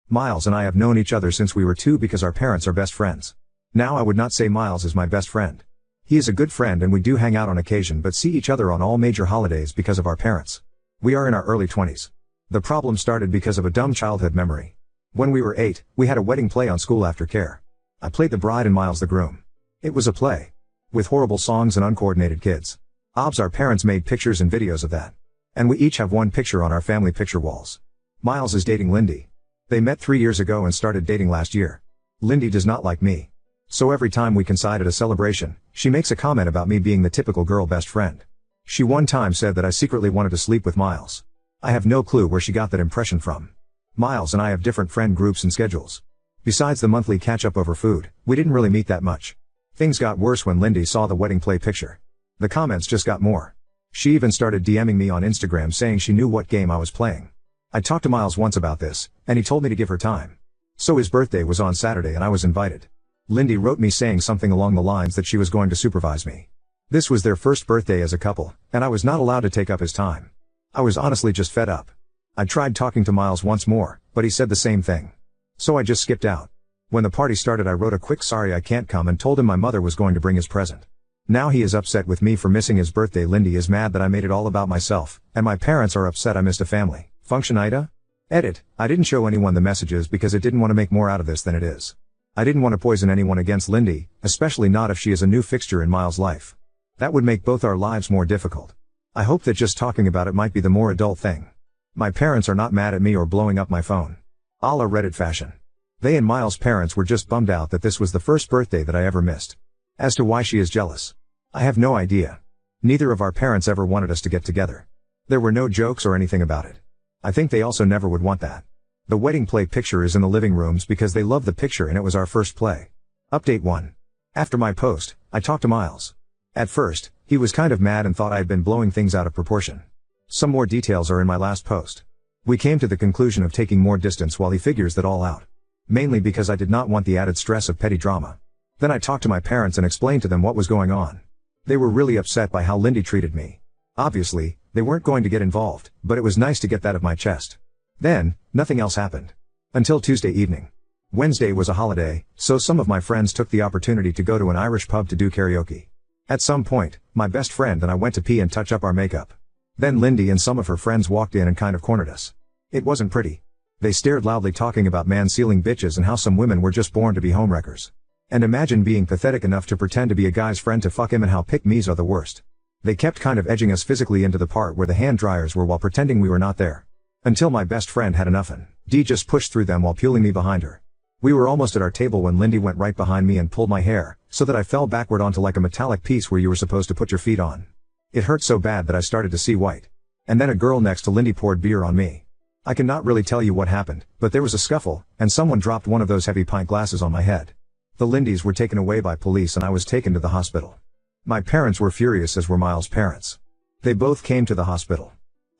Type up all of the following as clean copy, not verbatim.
Miles and I have known each other since we were 2 because our parents are best friends. Now I would not say Miles is my best friend. He is a good friend and we do hang out on occasion but see each other on all major holidays because of our parents. We are in our early 20s. The problem started because of a dumb childhood memory. When we were 8, we had a wedding play on school aftercare. I played the bride and Miles the groom. It was a play. With horrible songs and uncoordinated kids. Our parents made pictures and videos of that. And we each have one picture on our family picture walls. Miles is dating Lindy. They met 3 years ago and started dating last year. Lindy does not like me. So every time we coincide at a celebration, she makes a comment about me being the typical girl best friend. She one time said that I secretly wanted to sleep with Miles. I have no clue where she got that impression from. Miles and I have different friend groups and schedules. Besides the monthly catch-up over food, we didn't really meet that much. Things got worse when Lindy saw the wedding play picture. The comments just got more. She even started DMing me on Instagram saying she knew what game I was playing. I talked to Miles once about this, and he told me to give her time. So his birthday was on Saturday and I was invited. Lindy wrote me saying something along the lines that she was going to supervise me. This was their first birthday as a couple, and I was not allowed to take up his time. I was honestly just fed up. I tried talking to Miles once more, but he said the same thing. So I just skipped out. When the party started I wrote a quick sorry I can't come and told him my mother was going to bring his present. Now he is upset with me for missing his birthday. Lindy is mad that I made it all about myself, and my parents are upset I missed a family function. Ida? Edit, I didn't show anyone the messages because I didn't want to make more out of this than it is. I didn't want to poison anyone against Lindy, especially not if she is a new fixture in Miles' life. That would make both our lives more difficult. I hope that just talking about it might be the more adult thing. My parents are not mad at me or blowing up my phone. A la Reddit fashion. They and Miles' parents were just bummed out that this was the first birthday that I ever missed. As to why she is jealous, I have no idea. Neither of our parents ever wanted us to get together. There were no jokes or anything about it. I think they also never would want that. The wedding play picture is in the living rooms because they love the picture and it was our first play. Update 1. After my post, I talked to Miles. At first, he was kind of mad and thought I had been blowing things out of proportion. Some more details are in my last post. We came to the conclusion of taking more distance while he figures that all out. Mainly because I did not want the added stress of petty drama. Then I talked to my parents and explained to them what was going on. They were really upset by how Lindy treated me. Obviously, they weren't going to get involved, but it was nice to get that off my chest. Then, nothing else happened. Until Tuesday evening. Wednesday was a holiday, so some of my friends took the opportunity to go to an Irish pub to do karaoke. At some point, my best friend and I went to pee and touch up our makeup. Then Lindy and some of her friends walked in and kind of cornered us. It wasn't pretty. They stared loudly talking about man-stealing bitches and how some women were just born to be homewreckers. And imagine being pathetic enough to pretend to be a guy's friend to fuck him and how pick-me's are the worst. They kept kind of edging us physically into the part where the hand dryers were while pretending we were not there. Until my best friend had enough and Dee just pushed through them while pulling me behind her. We were almost at our table when Lindy went right behind me and pulled my hair, so that I fell backward onto like a metallic piece where you were supposed to put your feet on. It hurt so bad that I started to see white. And then a girl next to Lindy poured beer on me. I cannot really tell you what happened, but there was a scuffle, and someone dropped one of those heavy pint glasses on my head. The Lindys were taken away by police and I was taken to the hospital. My parents were furious as were Miles' parents. They both came to the hospital.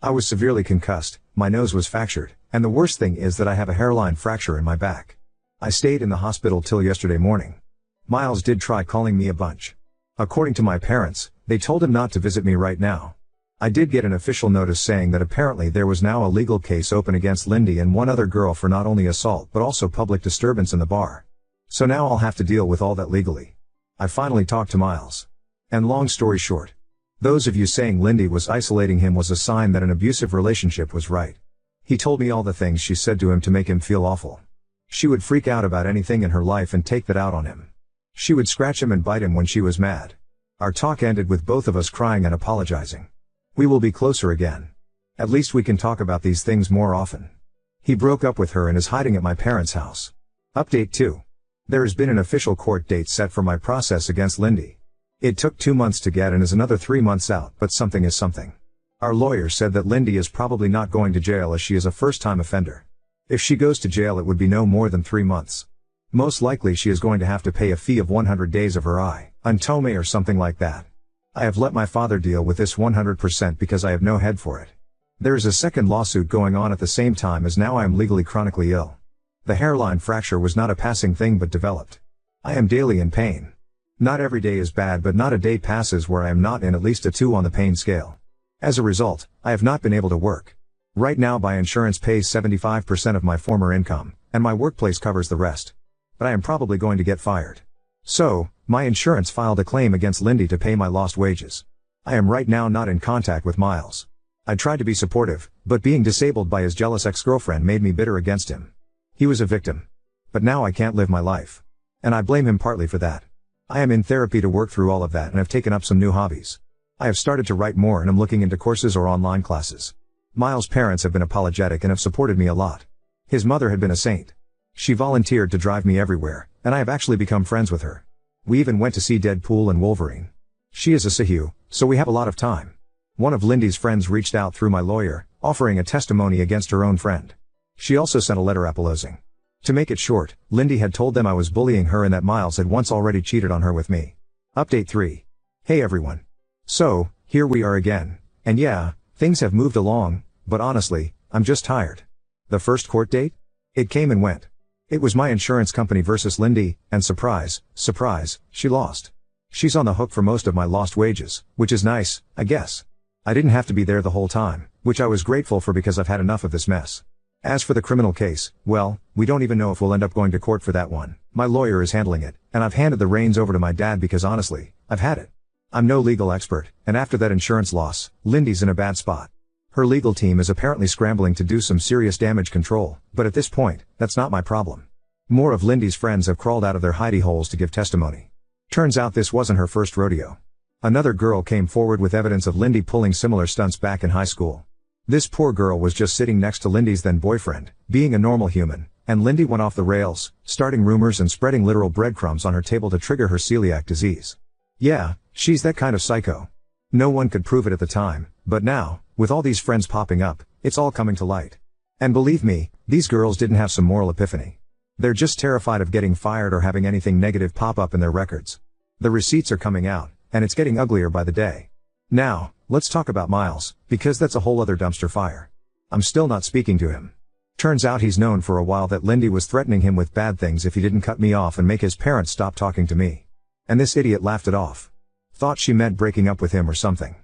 I was severely concussed, my nose was fractured, and the worst thing is that I have a hairline fracture in my back. I stayed in the hospital till yesterday morning. Miles did try calling me a bunch. According to my parents, they told him not to visit me right now. I did get an official notice saying that apparently there was now a legal case open against Lindy and one other girl for not only assault but also public disturbance in the bar. So now I'll have to deal with all that legally. I finally talked to Miles. And long story short, those of you saying Lindy was isolating him was a sign that an abusive relationship was right. He told me all the things she said to him to make him feel awful. She would freak out about anything in her life and take that out on him. She would scratch him and bite him when she was mad. Our talk ended with both of us crying and apologizing. We will be closer again. At least we can talk about these things more often. He broke up with her and is hiding at my parents' house. Update 2. There has been an official court date set for my process against Lindy. It took 2 months to get and is another 3 months out, but something is something. Our lawyer said that Lindy is probably not going to jail as she is a first-time offender. If she goes to jail it would be no more than 3 months. Most likely she is going to have to pay a fee of 100 days of her untome or something like that. I have let my father deal with this 100% because I have no head for it. There is a second lawsuit going on at the same time as now I am legally chronically ill. The hairline fracture was not a passing thing but developed. I am daily in pain. Not every day is bad but not a day passes where I am not in at least a 2 on the pain scale. As a result, I have not been able to work. Right now my insurance pays 75% of my former income, and my workplace covers the rest. But I am probably going to get fired. So, my insurance filed a claim against Lindy to pay my lost wages. I am right now not in contact with Miles. I tried to be supportive, but being disabled by his jealous ex-girlfriend made me bitter against him. He was a victim. But now I can't live my life. And I blame him partly for that. I am in therapy to work through all of that and have taken up some new hobbies. I have started to write more and am looking into courses or online classes. Miles' parents have been apologetic and have supported me a lot. His mother had been a saint. She volunteered to drive me everywhere, and I have actually become friends with her. We even went to see Deadpool and Wolverine. She is a Sahyu, so we have a lot of time. One of Lindy's friends reached out through my lawyer, offering a testimony against her own friend. She also sent a letter apologizing. To make it short, Lindy had told them I was bullying her and that Miles had once already cheated on her with me. Update 3. Hey everyone. So, here we are again. And yeah, things have moved along, but honestly, I'm just tired. The first court date? It came and went. It was my insurance company versus Lindy, and surprise, surprise, she lost. She's on the hook for most of my lost wages, which is nice, I guess. I didn't have to be there the whole time, which I was grateful for because I've had enough of this mess. As for the criminal case, well, we don't even know if we'll end up going to court for that one. My lawyer is handling it, and I've handed the reins over to my dad because honestly, I've had it. I'm no legal expert, and after that insurance loss, Lindy's in a bad spot. Her legal team is apparently scrambling to do some serious damage control, but at this point, that's not my problem. More of Lindy's friends have crawled out of their hidey holes to give testimony. Turns out this wasn't her first rodeo. Another girl came forward with evidence of Lindy pulling similar stunts back in high school. This poor girl was just sitting next to Lindy's then boyfriend, being a normal human, and Lindy went off the rails, starting rumors and spreading literal breadcrumbs on her table to trigger her celiac disease. Yeah, she's that kind of psycho. No one could prove it at the time, but now, with all these friends popping up, it's all coming to light. And believe me, these girls didn't have some moral epiphany. They're just terrified of getting fired or having anything negative pop up in their records. The receipts are coming out, and it's getting uglier by the day. Now, let's talk about Miles, because that's a whole other dumpster fire. I'm still not speaking to him. Turns out he's known for a while that Lindy was threatening him with bad things if he didn't cut me off and make his parents stop talking to me. And this idiot laughed it off. Thought she meant breaking up with him or something.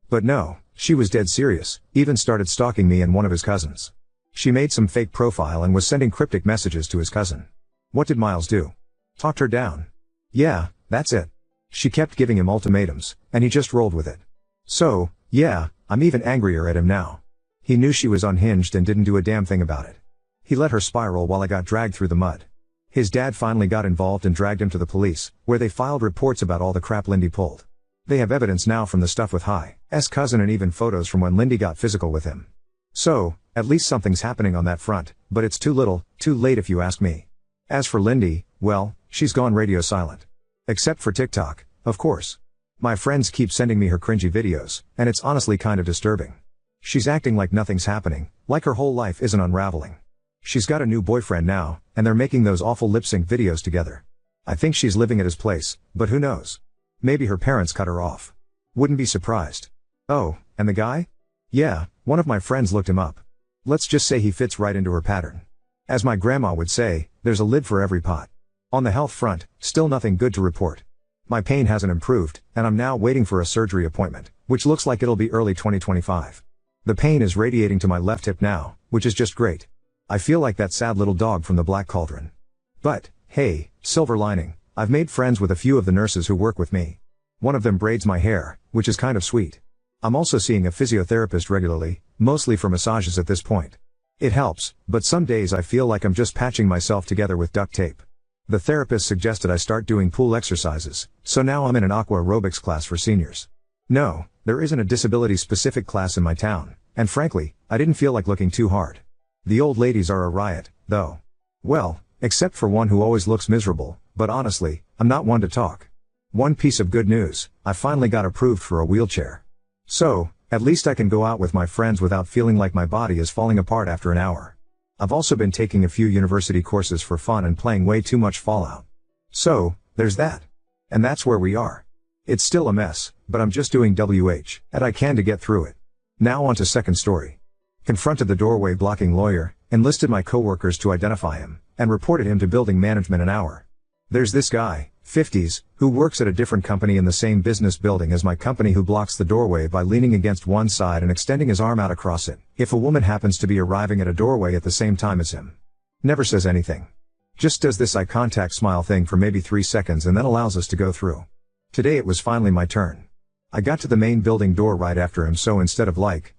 But no, she was dead serious, even started stalking me and one of his cousins. She made some fake profile and was sending cryptic messages to his cousin. What did Miles do? Talked her down. Yeah, that's it. She kept giving him ultimatums, and he just rolled with it. So, yeah, I'm even angrier at him now. He knew she was unhinged and didn't do a damn thing about it. He let her spiral while I got dragged through the mud. His dad finally got involved and dragged him to the police, where they filed reports about all the crap Lindy pulled. They have evidence now from the stuff with Hi's cousin and even photos from when Lindy got physical with him. So, at least something's happening on that front, but it's too little, too late if you ask me. As for Lindy, well, she's gone radio silent. Except for TikTok, of course. My friends keep sending me her cringy videos, and it's honestly kind of disturbing. She's acting like nothing's happening, like her whole life isn't unraveling. She's got a new boyfriend now, and they're making those awful lip-sync videos together. I think she's living at his place, but who knows? Maybe her parents cut her off. Wouldn't be surprised. Oh, and the guy? Yeah, one of my friends looked him up. Let's just say he fits right into her pattern. As my grandma would say, there's a lid for every pot. On the health front, still nothing good to report. My pain hasn't improved, and I'm now waiting for a surgery appointment, which looks like it'll be early 2025. The pain is radiating to my left hip now, which is just great. I feel like that sad little dog from the Black Cauldron. But, hey, silver lining, I've made friends with a few of the nurses who work with me. One of them braids my hair, which is kind of sweet. I'm also seeing a physiotherapist regularly, mostly for massages at this point. It helps, but some days I feel like I'm just patching myself together with duct tape. The therapist suggested I start doing pool exercises, so now I'm in an aqua aerobics class for seniors. No, there isn't a disability-specific class in my town, and frankly, I didn't feel like looking too hard. The old ladies are a riot, though. Well, except for one who always looks miserable, but honestly, I'm not one to talk. One piece of good news, I finally got approved for a wheelchair. So, at least I can go out with my friends without feeling like my body is falling apart after an hour. I've also been taking a few university courses for fun and playing way too much Fallout. So, there's that. And that's where we are. It's still a mess, but I'm just doing and I can to get through it. Now on to second story. Confronted the doorway blocking lawyer, enlisted my coworkers to identify him, and reported him to building management an hour. There's this guy, 50s, who works at a different company in the same business building as my company who blocks the doorway by leaning against one side and extending his arm out across it, if a woman happens to be arriving at a doorway at the same time as him. Never says anything. Just does this eye contact smile thing for maybe 3 seconds and then allows us to go through. Today it was finally my turn. I got to the main building door right after him, so instead of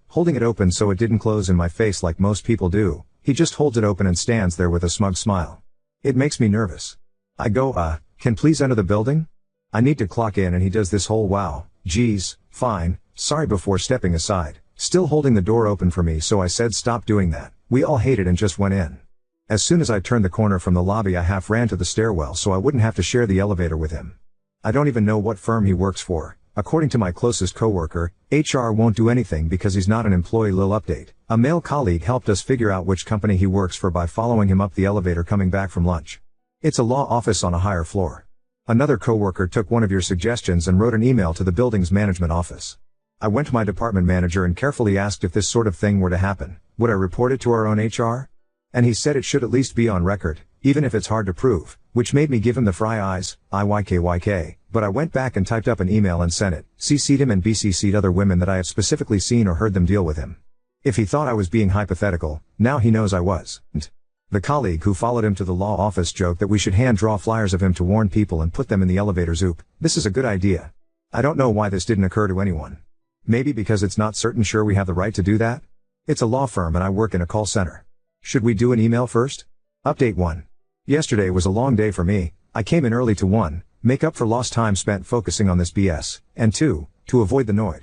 holding it open so it didn't close in my face like most people do, he just holds it open and stands there with a smug smile. It makes me nervous. I go, can please enter the building? I need to clock in, and he does this whole wow, geez, fine, sorry before stepping aside, still holding the door open for me, so I said stop doing that. We all hated and just went in. As soon as I turned the corner from the lobby, I half ran to the stairwell so I wouldn't have to share the elevator with him. I don't even know what firm he works for. According to my closest coworker, HR won't do anything because he's not an employee. Lil update. A male colleague helped us figure out which company he works for by following him up the elevator coming back from lunch. It's a law office on a higher floor. Another coworker took one of your suggestions and wrote an email to the building's management office. I went to my department manager and carefully asked if this sort of thing were to happen, would I report it to our own HR? And he said it should at least be on record, even if it's hard to prove, which made me give him the fry eyes, IYKYK, but I went back and typed up an email and sent it, CC'd him and BCC'd other women that I have specifically seen or heard them deal with him. If he thought I was being hypothetical, now he knows I was. The colleague who followed him to the law office joked that we should hand draw flyers of him to warn people and put them in the elevators. Oop, this is a good idea. I don't know why this didn't occur to anyone. Maybe because it's not certain sure we have the right to do that? It's a law firm and I work in a call center. Should we do an email first? Update 1. Yesterday was a long day for me. I came in early to 1, make up for lost time spent focusing on this BS, and 2, to avoid the noid.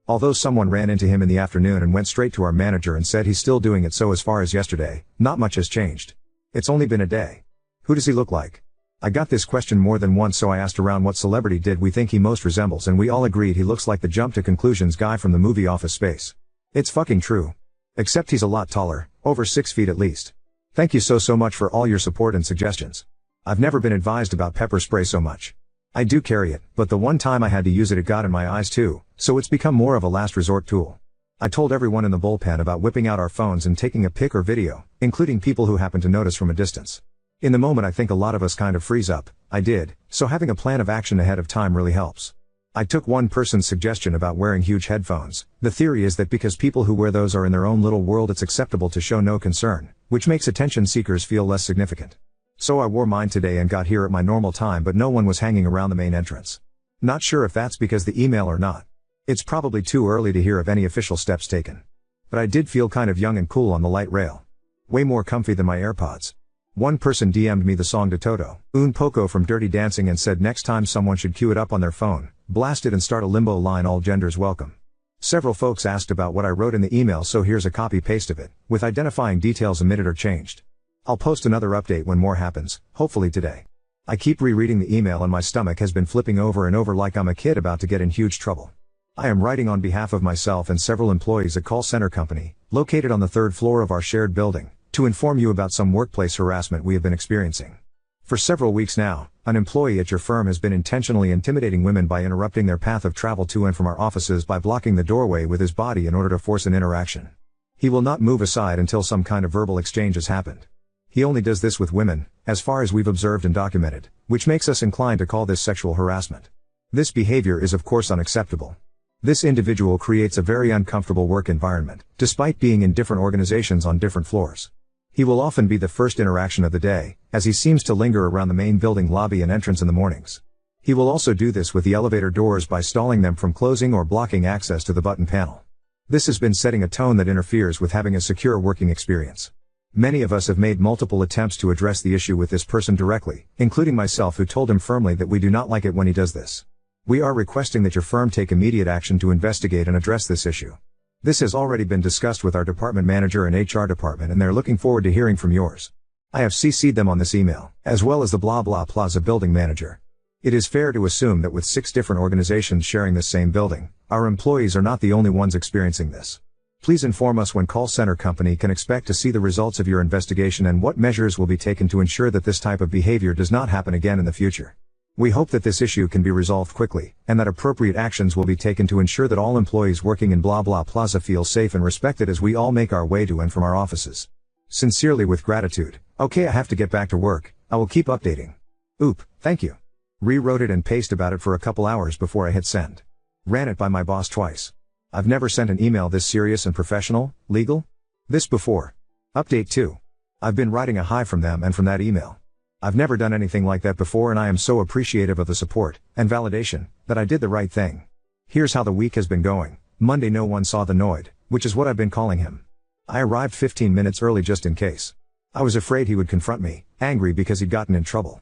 Although someone ran into him in the afternoon and went straight to our manager and said he's still doing it, so as far as yesterday, not much has changed. It's only been a day. Who does he look like? I got this question more than once, so I asked around what celebrity did we think he most resembles, and we all agreed he looks like the jump to conclusions guy from the movie Office Space. It's fucking true. Except he's a lot taller, over 6 feet at least. Thank you so much for all your support and suggestions. I've never been advised about pepper spray so much. I do carry it, but the one time I had to use it got in my eyes too, so it's become more of a last resort tool. I told everyone in the bullpen about whipping out our phones and taking a pic or video, including people who happen to notice from a distance. In the moment I think a lot of us kind of freeze up, I did, so having a plan of action ahead of time really helps. I took one person's suggestion about wearing huge headphones. The theory is that because people who wear those are in their own little world, it's acceptable to show no concern, which makes attention seekers feel less significant. So I wore mine today and got here at my normal time, but no one was hanging around the main entrance. Not sure if that's because the email or not. It's probably too early to hear of any official steps taken. But I did feel kind of young and cool on the light rail. Way more comfy than my AirPods. One person DM'd me the song de Toto, Un Poco from Dirty Dancing, and said next time someone should cue it up on their phone, blast it and start a limbo line, all genders welcome. Several folks asked about what I wrote in the email, so here's a copy-paste of it, with identifying details omitted or changed. I'll post another update when more happens, hopefully today. I keep rereading the email and my stomach has been flipping over and over like I'm a kid about to get in huge trouble. I am writing on behalf of myself and several employees at call center company, located on the 3rd floor of our shared building, to inform you about some workplace harassment we have been experiencing. For several weeks now, an employee at your firm has been intentionally intimidating women by interrupting their path of travel to and from our offices by blocking the doorway with his body in order to force an interaction. He will not move aside until some kind of verbal exchange has happened. He only does this with women, as far as we've observed and documented, which makes us inclined to call this sexual harassment. This behavior is of course unacceptable. This individual creates a very uncomfortable work environment, despite being in different organizations on different floors. He will often be the first interaction of the day, as he seems to linger around the main building lobby and entrance in the mornings. He will also do this with the elevator doors by stalling them from closing or blocking access to the button panel. This has been setting a tone that interferes with having a secure working experience. Many of us have made multiple attempts to address the issue with this person directly, including myself, who told him firmly that we do not like it when he does this. We are requesting that your firm take immediate action to investigate and address this issue. This has already been discussed with our department manager and HR department, and they're looking forward to hearing from yours. I have CC'd them on this email, as well as the blah blah plaza building manager. It is fair to assume that with 6 different organizations sharing this same building, our employees are not the only ones experiencing this. Please inform us when call center company can expect to see the results of your investigation and what measures will be taken to ensure that this type of behavior does not happen again in the future. We hope that this issue can be resolved quickly, and that appropriate actions will be taken to ensure that all employees working in blah blah plaza feel safe and respected as we all make our way to and from our offices. Sincerely, with gratitude. Okay, I have to get back to work. I will keep updating. Oop, Thank you. Rewrote it and pasted about it for a couple hours before I hit send. Ran it by my boss twice. I've never sent an email this serious and professional, legal? This before. Update 2. I've been riding a high from them and from that email. I've never done anything like that before and I am so appreciative of the support and validation that I did the right thing. Here's how the week has been going. Monday no one saw the Noid, which is what I've been calling him. I arrived 15 minutes early just in case. I was afraid he would confront me, angry because he'd gotten in trouble.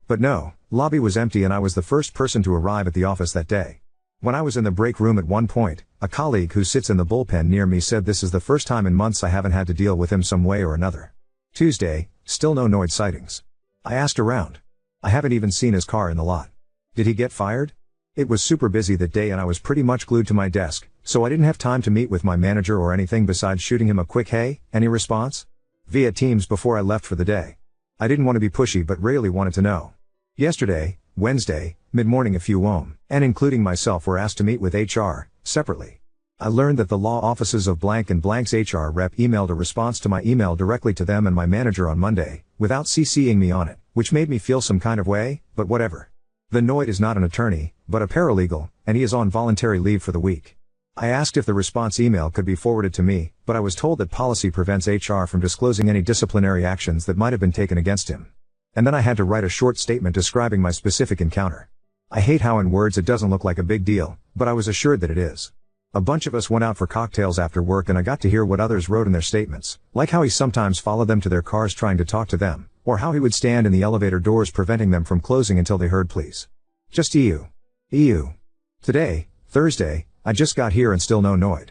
But no, lobby was empty and I was the first person to arrive at the office that day. When I was in the break room at one point, a colleague who sits in the bullpen near me said this is the first time in months I haven't had to deal with him some way or another. Tuesday, still no Noid sightings. I asked around. I haven't even seen his car in the lot. Did he get fired? It was super busy that day and I was pretty much glued to my desk, so I didn't have time to meet with my manager or anything besides shooting him a quick "Hey, any response?" via Teams before I left for the day. I didn't want to be pushy but really wanted to know. Yesterday, Wednesday, mid-morning a few and including myself were asked to meet with HR, separately. I learned that the law offices of blank and blank's HR rep emailed a response to my email directly to them and my manager on Monday, without CCing me on it, which made me feel some kind of way, but whatever. The Noid is not an attorney, but a paralegal, and he is on voluntary leave for the week. I asked if the response email could be forwarded to me, but I was told that policy prevents HR from disclosing any disciplinary actions that might have been taken against him. And then I had to write a short statement describing my specific encounter. I hate how in words it doesn't look like a big deal, but I was assured that it is. A bunch of us went out for cocktails after work and I got to hear what others wrote in their statements, like how he sometimes followed them to their cars trying to talk to them, or how he would stand in the elevator doors preventing them from closing until they heard please. Just EU. Today, Thursday, I just got here and still no Noid.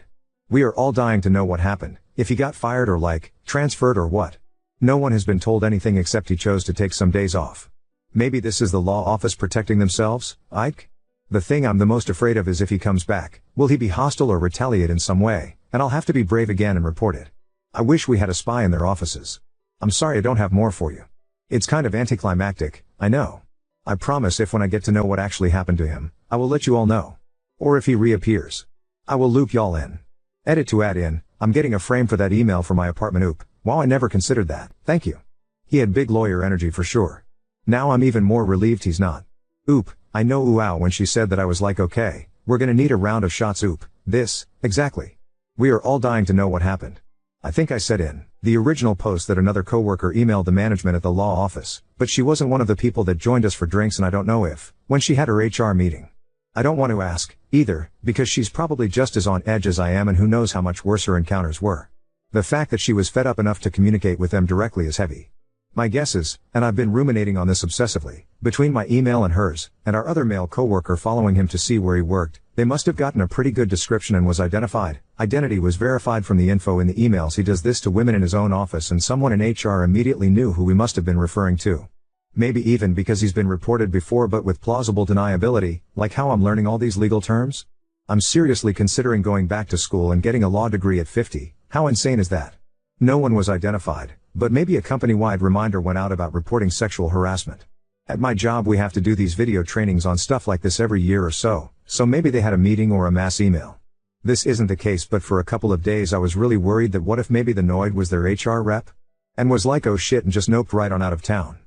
We are all dying to know what happened, if he got fired or transferred or what. No one has been told anything except he chose to take some days off. Maybe this is the law office protecting themselves, Ike? The thing I'm the most afraid of is if he comes back, will he be hostile or retaliate in some way, and I'll have to be brave again and report it. I wish we had a spy in their offices. I'm sorry I don't have more for you. It's kind of anticlimactic, I know. I promise if when I get to know what actually happened to him, I will let you all know. Or if he reappears. I will loop y'all in. Edit to add in, I'm getting a frame for that email for my apartment. Oop, wow, I never considered that, thank you. He had big lawyer energy for sure. Now I'm even more relieved he's not. Oop, I know ooh when she said that I was like okay, we're gonna need a round of shots. Oop, this, exactly. We are all dying to know what happened. I think I said in the original post that another coworker emailed the management at the law office, but she wasn't one of the people that joined us for drinks and I don't know if, when she had her HR meeting. I don't want to ask, either, because she's probably just as on edge as I am and who knows how much worse her encounters were. The fact that she was fed up enough to communicate with them directly is heavy. My guess is, and I've been ruminating on this obsessively, between my email and hers, and our other male coworker following him to see where he worked, they must have gotten a pretty good description and was identified. Identity was verified from the info in the emails. He does this to women in his own office and someone in HR immediately knew who we must have been referring to. Maybe even because he's been reported before but with plausible deniability, like how I'm learning all these legal terms? I'm seriously considering going back to school and getting a law degree at 50, how insane is that? No one was identified, but maybe a company-wide reminder went out about reporting sexual harassment. At my job we have to do these video trainings on stuff like this every year or so maybe they had a meeting or a mass email. This isn't the case, but for a couple of days I was really worried that what if maybe the Noid was their HR rep? And was like oh shit and just noped right on out of town.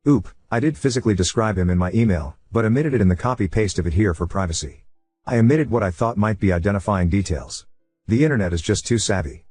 Oop, I did physically describe him in my email, but omitted it in the copy-paste of it here for privacy. I omitted what I thought might be identifying details. The internet is just too savvy.